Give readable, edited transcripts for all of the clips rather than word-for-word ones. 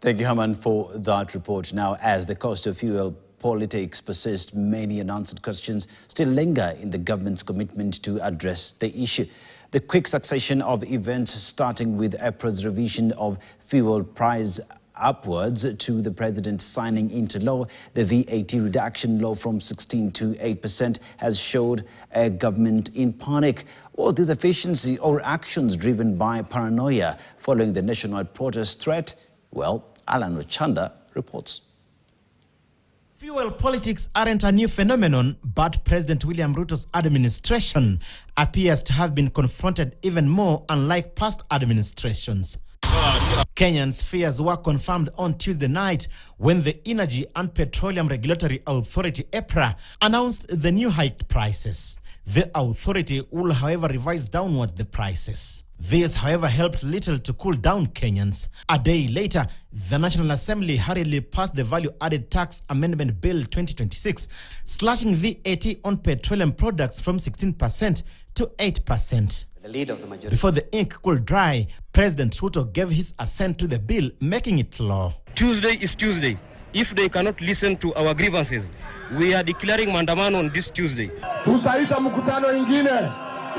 Thank you, Haman, for that report. Now, as the cost of fuel politics persist, many unanswered questions still linger in the government's commitment to address the issue. The quick succession of events, starting with April's revision of fuel price upwards to the president signing into law the VAT reduction law from 16% to 8%, has showed a government in panic. Was this efficiency or actions driven by paranoia following the nationwide protest threat? Well, Alan Ochanda reports. Fuel politics aren't a new phenomenon, but President William Ruto's administration appears to have been confronted even more, unlike past administrations. Kenyans' fears were confirmed on Tuesday night when the Energy and Petroleum Regulatory Authority, EPRA, announced the new hiked prices. The authority will, however, revise downward the prices. This, however, helped little to cool down Kenyans. A day later, the National Assembly hurriedly passed the Value-Added Tax Amendment Bill 2026, slashing VAT on petroleum products from 16% to 8%. The leader of the majority. Before the ink could dry, President Ruto gave his assent to the bill, making it law. Tuesday is Tuesday. If they cannot listen to our grievances, we are declaring maandamano on this Tuesday. Tutaita mkutano ingine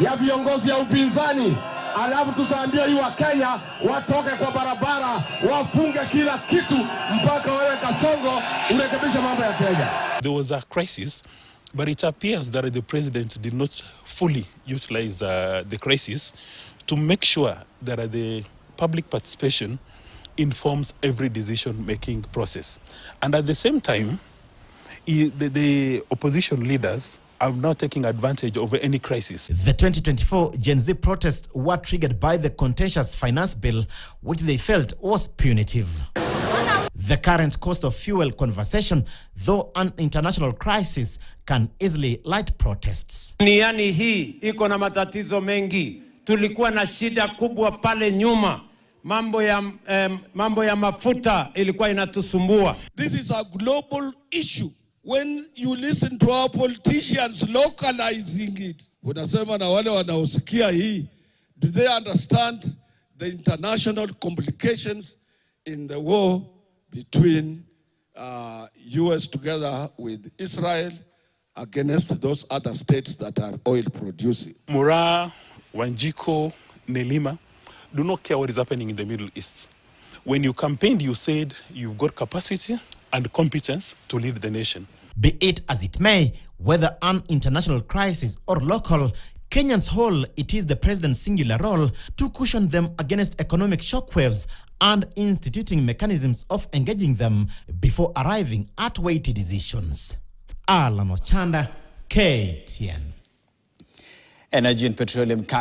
ya viongozi ya upinzani, alafu tutaambia hii wa Kenya watoke kwa barabara, wafunge kila kitu mpaka wewe Kasongo urekebishe mambo ya Kenya. There was a crisis, but it appears that the president did not fully utilize the crisis to make sure that the public participation informs every decision-making process. And at the same time, the opposition leaders are now taking advantage of any crisis. The 2024 Gen Z protests were triggered by the contentious finance bill, which they felt was punitive. The current cost of fuel conversation, though an international crisis, can easily light protests. Duniani hii iko na matatizo mengi. Tulikuwa na shida kubwa pale nyuma. Mambo ya mafuta ilikuwa inatusumbua. This is a global issue. When you listen to our politicians localizing it, unasema na wale wanaosikia hii, do they understand the international complications in the war between US together with Israel against those other states that are oil producing? Mura, Wanjiko, Nelima do not care what is happening in the Middle East. When you campaigned, you said you've got capacity and competence to lead the nation. Be it as it may, whether an international crisis or local, Kenyans hold it is the president's singular role to cushion them against economic shockwaves and instituting mechanisms of engaging them before arriving at weighty decisions. Alan Ochanda, KTN. Energy and Petroleum